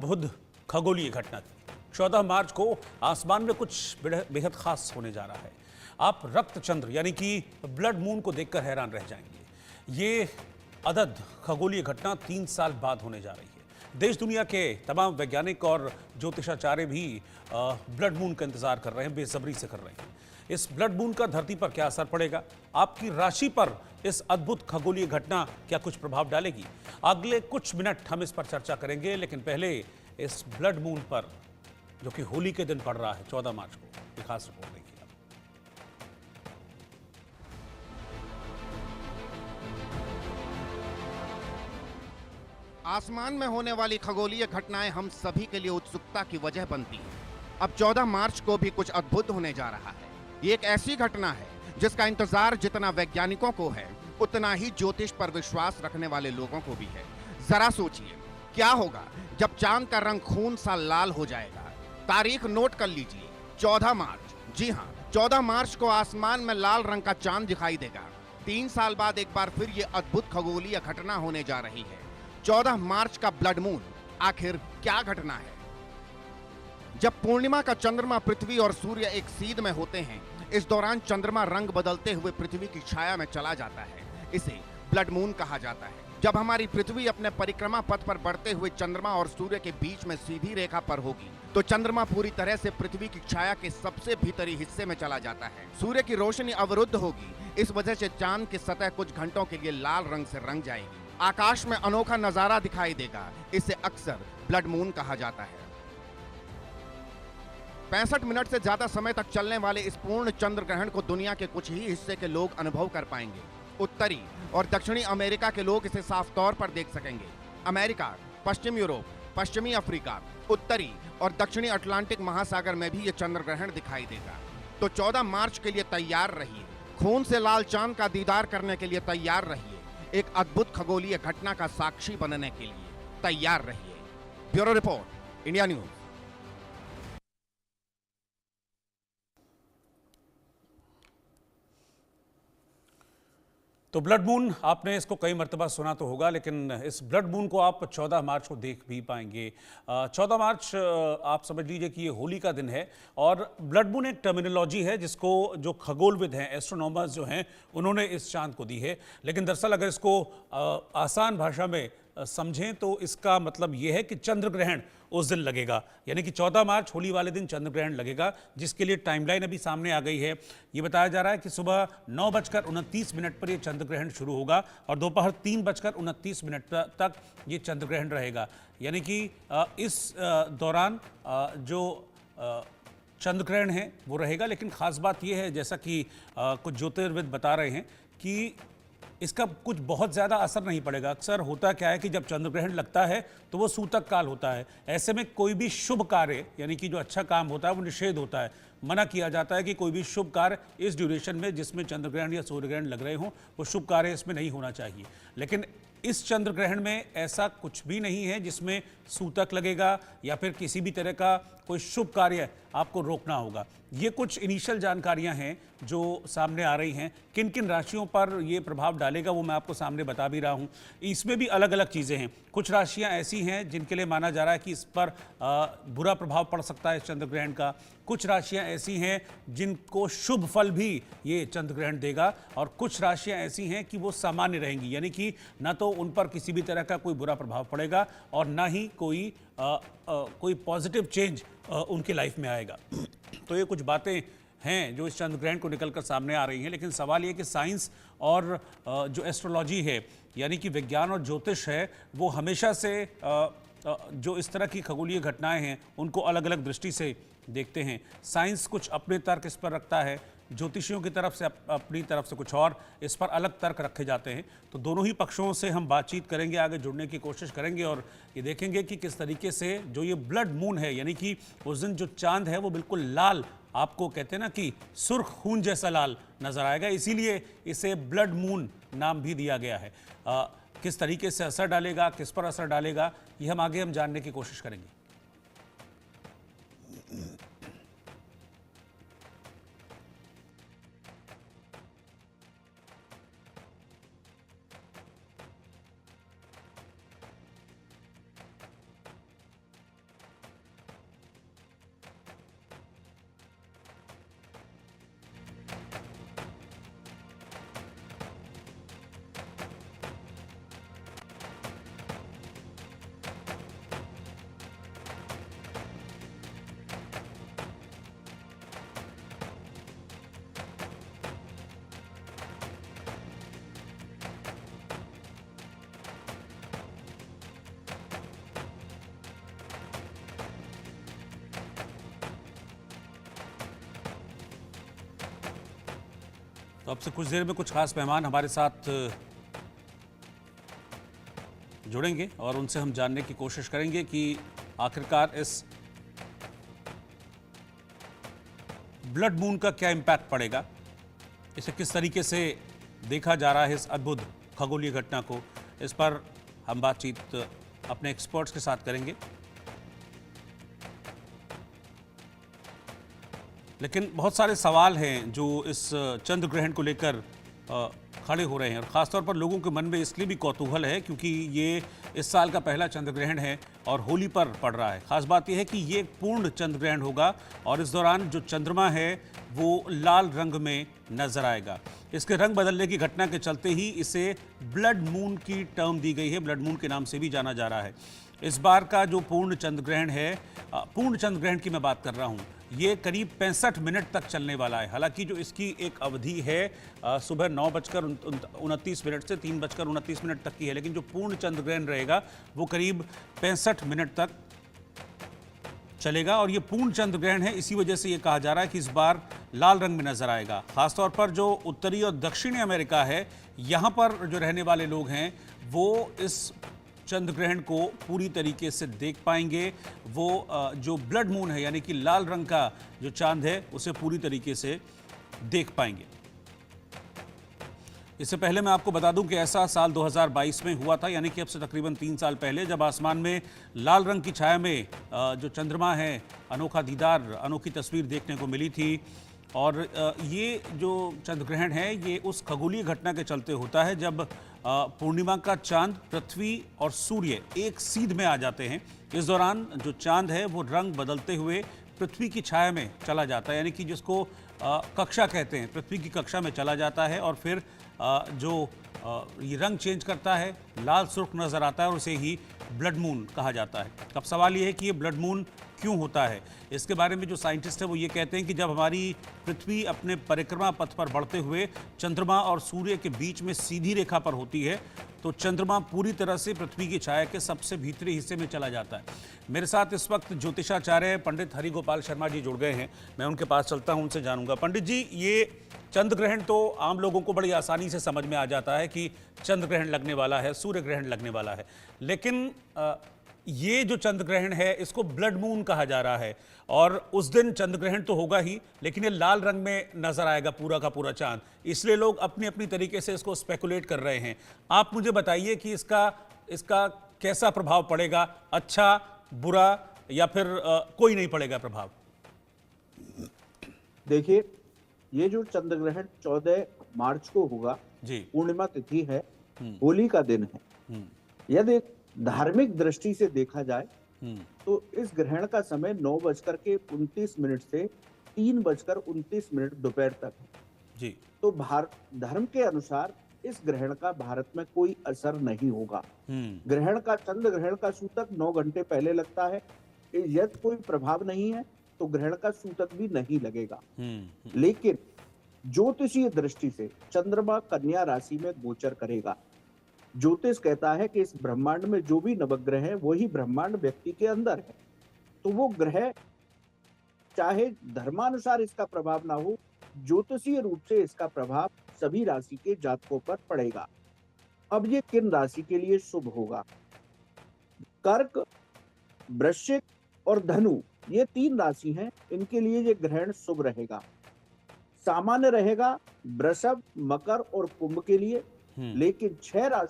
अद्भुत खगोलीय घटना थी। 14 मार्च को आसमान में कुछ बेहद खास होने जा रहा है। आप रक्त चंद्र यानी कि ब्लड मून को देखकर हैरान रह जाएंगे। ये अदद खगोलीय घटना 3 साल बाद होने जा रही है। देश दुनिया के तमाम वैज्ञानिक और ज्योतिषाचार्य भी ब्लड मून का इंतजार कर रहे हैं, बेसब्री से कर रहे हैं। इस ब्लड मून का धरती पर क्या असर पड़ेगा, आपकी राशि पर इस अद्भुत खगोलीय घटना क्या कुछ प्रभाव डालेगी, अगले कुछ मिनट हम इस पर चर्चा करेंगे। लेकिन पहले इस ब्लड मून पर जो कि होली के दिन पड़ रहा है 14 मार्च को, एक खास रिपोर्ट देखिए। आसमान में होने वाली खगोलीय घटनाएं हम सभी के लिए उत्सुकता की वजह बनती हैं। अब 14 मार्च को भी कुछ अद्भुत होने जा रहा है। ये एक ऐसी घटना है जिसका इंतजार जितना वैज्ञानिकों को है, उतना ही ज्योतिष पर विश्वास रखने वाले लोगों को भी है। जरा सोचिए, क्या होगा जब चांद का रंग खून सा लाल हो जाएगा। तारीख नोट कर लीजिए, 14 मार्च। जी हाँ, 14 मार्च को आसमान में लाल रंग का चांद दिखाई देगा। 3 साल बाद एक बार फिर ये अद्भुत खगोलीय घटना होने जा रही है। 14 मार्च का ब्लड मून आखिर क्या घटना है? जब पूर्णिमा का चंद्रमा पृथ्वी और सूर्य एक सीध में होते हैं, इस दौरान चंद्रमा रंग बदलते हुए पृथ्वी की छाया में चला जाता है। इसे ब्लड मून कहा जाता है। जब हमारी पृथ्वी अपने परिक्रमा पथ पर बढ़ते हुए चंद्रमा और सूर्य के बीच में सीधी रेखा पर होगी, तो चंद्रमा पूरी तरह से पृथ्वी की छाया के सबसे भीतरी हिस्से में चला जाता है। सूर्य की रोशनी अवरुद्ध होगी। इस वजह से चांद की सतह कुछ घंटों के लिए लाल रंग से रंग जाएगी। आकाश में अनोखा नजारा दिखाई देगा। इसे अक्सर ब्लड मून कहा जाता है। 65 मिनट से ज्यादा समय तक चलने वाले इस पूर्ण चंद्र ग्रहण को दुनिया के कुछ ही हिस्से के लोग अनुभव कर पाएंगे। उत्तरी और दक्षिणी अमेरिका के लोग इसे साफ तौर पर देख सकेंगे। अमेरिका, पश्चिम यूरोप, पश्चिमी अफ्रीका, उत्तरी और दक्षिणी अटलांटिक महासागर में भी ये चंद्र ग्रहण दिखाई देगा। तो 14 मार्च के लिए तैयार रहिए। खून से लाल चांद का दीदार करने के लिए तैयार रहिए। एक अद्भुत खगोलीय घटना का साक्षी बनने के लिए तैयार रहिए। Bureau report, India news. तो ब्लड मून, आपने इसको कई मर्तबा सुना तो होगा, लेकिन इस ब्लड मून को आप 14 मार्च को देख भी पाएंगे। 14 मार्च आप समझ लीजिए कि ये होली का दिन है। और ब्लड मून एक टर्मिनोलॉजी है जिसको जो खगोलविद हैं, एस्ट्रोनॉमर्स जो हैं, उन्होंने इस चांद को दी है। लेकिन दरअसल अगर इसको आसान भाषा में समझें तो इसका मतलब यह है कि चंद्र ग्रहण उस दिन लगेगा, यानी कि 14 मार्च होली वाले दिन चंद्र ग्रहण लगेगा, जिसके लिए टाइमलाइन अभी सामने आ गई है। ये बताया जा रहा है कि सुबह 9:29 पर यह चंद्र ग्रहण शुरू होगा और दोपहर 3:29 तक ये चंद्र ग्रहण रहेगा। यानी कि इस दौरान जो चंद्र ग्रहण है वो रहेगा। लेकिन खास बात यह है, जैसा कि कुछ ज्योतिर्विद बता रहे हैं, कि इसका कुछ बहुत ज़्यादा असर नहीं पड़ेगा। अक्सर होता क्या है कि जब चंद्र ग्रहण लगता है तो वो सूतक काल होता है। ऐसे में कोई भी शुभ कार्य, यानी कि जो अच्छा काम होता है, वो निषेध होता है। मना किया जाता है कि कोई भी शुभ कार्य इस ड्यूरेशन में, जिसमें चंद्र ग्रहण या सूर्य ग्रहण लग रहे हों, वो शुभ कार्य इसमें नहीं होना चाहिए। लेकिन इस चंद्र ग्रहण में ऐसा कुछ भी नहीं है जिसमें सूतक लगेगा या फिर किसी भी तरह का कोई शुभ कार्य आपको रोकना होगा। ये कुछ इनिशियल जानकारियां हैं जो सामने आ रही हैं। किन किन राशियों पर ये प्रभाव डालेगा वो मैं आपको सामने बता भी रहा हूं। इसमें भी अलग अलग चीज़ें हैं। कुछ राशियां ऐसी हैं जिनके लिए माना जा रहा है कि इस पर बुरा प्रभाव पड़ सकता है इस चंद्र ग्रहण का। कुछ राशियां ऐसी हैं जिनको शुभ फल भी ये चंद्र ग्रहण देगा, और कुछ राशियां ऐसी हैं कि वो सामान्य रहेंगी, यानी कि ना तो उन पर किसी भी तरह का कोई बुरा प्रभाव पड़ेगा और ना ही कोई पॉजिटिव चेंज उनकी लाइफ में आएगा। तो ये कुछ बातें हैं जो इस चंद्र ग्रहण को निकलकर सामने आ रही हैं। लेकिन सवाल ये कि साइंस और जो एस्ट्रोलॉजी है, यानी कि विज्ञान और ज्योतिष है, वो हमेशा से जो इस तरह की खगोलीय घटनाएं हैं उनको अलग अलग दृष्टि से देखते हैं। साइंस कुछ अपने तर्क इस पर रखता है, ज्योतिषियों की तरफ से अपनी तरफ से कुछ और इस पर अलग तर्क रखे जाते हैं। तो दोनों ही पक्षों से हम बातचीत करेंगे, आगे जुड़ने की कोशिश करेंगे और ये देखेंगे कि किस तरीके से जो ये ब्लड मून है, यानी कि उस दिन जो चांद है वो बिल्कुल लाल, आपको कहते हैं ना कि सुर्ख खून जैसा लाल नजर आएगा, इसीलिए इसे ब्लड मून नाम भी दिया गया है। किस तरीके से असर डालेगा, किस पर असर डालेगा, ये हम आगे जानने की कोशिश करेंगे। तो अब से कुछ देर में कुछ खास मेहमान हमारे साथ जुड़ेंगे और उनसे हम जानने की कोशिश करेंगे कि आखिरकार इस ब्लड मून का क्या इम्पैक्ट पड़ेगा, इसे किस तरीके से देखा जा रहा है इस अद्भुत खगोलीय घटना को। इस पर हम बातचीत अपने एक्सपर्ट्स के साथ करेंगे। लेकिन बहुत सारे सवाल हैं जो इस चंद्र ग्रहण को लेकर खड़े हो रहे हैं और ख़ासतौर पर लोगों के मन में इसलिए भी कौतूहल है क्योंकि ये इस साल का पहला चंद्र ग्रहण है और होली पर पड़ रहा है। खास बात यह है कि ये एक पूर्ण चंद्र ग्रहण होगा और इस दौरान जो चंद्रमा है वो लाल रंग में नजर आएगा। इसके रंग बदलने की घटना के चलते ही इसे ब्लड मून की टर्म दी गई है, ब्लड मून के नाम से भी जाना जा रहा है। इस बार का जो पूर्ण चंद्र ग्रहण है, पूर्ण चंद्र ग्रहण की मैं बात कर रहा हूँ, ये करीब 65 मिनट तक चलने वाला है। हालांकि जो इसकी एक अवधि है सुबह 9:29 से 3:29 तक की है, लेकिन जो पूर्ण चंद्र ग्रहण रहेगा वो करीब 65 मिनट तक चलेगा। और ये पूर्ण चंद्र ग्रहण है, इसी वजह से ये कहा जा रहा है कि इस बार लाल रंग में नजर आएगा। खासतौर पर जो उत्तरी और दक्षिणी अमेरिका है, यहाँ पर जो रहने वाले लोग हैं वो इस चंद्र ग्रहण को पूरी तरीके से देख पाएंगे। वो जो ब्लड मून है यानी कि लाल रंग का जो चांद है उसे पूरी तरीके से देख पाएंगे। इससे पहले मैं आपको बता दूं कि ऐसा साल 2022 में हुआ था, यानी कि अब से तकरीबन 3 साल पहले, जब आसमान में लाल रंग की छाया में जो चंद्रमा है, अनोखा दीदार, अनोखी तस्वीर देखने को मिली थी। और ये जो चंद्र ग्रहण है ये उस खगोलीय घटना के चलते होता है जब पूर्णिमा का चांद पृथ्वी और सूर्य एक सीध में आ जाते हैं। इस दौरान जो चांद है वो रंग बदलते हुए पृथ्वी की छाया में चला जाता है, यानी कि जिसको कक्षा कहते हैं, पृथ्वी की कक्षा में चला जाता है और फिर जो ये रंग चेंज करता है, लाल सुर्ख नज़र आता है और उसे ही ब्लड मून कहा जाता है। अब सवाल ये है कि ये ब्लड मून क्यों होता है। इसके बारे में जो साइंटिस्ट है वो ये कहते हैं कि जब हमारी पृथ्वी अपने परिक्रमा पथ पर बढ़ते हुए चंद्रमा और सूर्य के बीच में सीधी रेखा पर होती है तो चंद्रमा पूरी तरह से पृथ्वी की छाया के सबसे भीतरी हिस्से में चला जाता है। मेरे साथ इस वक्त ज्योतिषाचार्य पंडित हरिगोपाल शर्मा जी जुड़ गए हैं, मैं उनके पास चलता हूं, उनसे जानूंगा। पंडित जी, ये चंद्र ग्रहण तो आम लोगों को बड़ी आसानी से समझ में आ जाता है कि चंद्र ग्रहण लगने वाला है, सूर्य ग्रहण लगने वाला है, लेकिन ये जो चंद्र ग्रहण है इसको ब्लड मून कहा जा रहा है और उस दिन चंद्र ग्रहण तो होगा ही, लेकिन ये लाल रंग में नजर आएगा पूरा का पूरा चांद। इसलिए लोग अपनी अपनी तरीके से इसको स्पेकुलेट कर रहे हैं। आप मुझे बताइए कि इसका कैसा प्रभाव पड़ेगा, अच्छा, बुरा, या फिर कोई नहीं पड़ेगा प्रभाव? देखिए, ये जो चंद्र ग्रहण 14 मार्च को होगा जी, पूर्णिमा तिथि है, होली का दिन है। यदि धार्मिक दृष्टि से देखा जाए तो इस ग्रहण का समय 9:29 से 3:29 दोपहर तक है जी। तो धर्म के अनुसार इस ग्रहण का भारत में कोई असर नहीं होगा। ग्रहण का, चंद्र ग्रहण का सूतक 9 घंटे पहले लगता है। यदि कोई प्रभाव नहीं है तो ग्रहण का सूतक भी नहीं लगेगा। लेकिन ज्योतिषीय दृष्टि से चंद्रमा कन्या राशि में गोचर करेगा। ज्योतिष कहता है कि इस ब्रह्मांड में जो भी नवग्रह है वही ब्रह्मांड व्यक्ति के अंदर है, तो वो ग्रह चाहे धर्मानुसार इसका प्रभाव ना हो, ज्योतिषीय रूप से इसका प्रभाव सभी राशि के जातकों पर पड़ेगा। अब ये किन राशि के लिए शुभ होगा? कर्क, वृश्चिक और धनु, ये 3 राशि हैं, इनके लिए ये ग्रहण शुभ रहेगा। सामान्य रहेगा वृषभ, मकर और कुंभ के लिए, लेकिन 6 राशि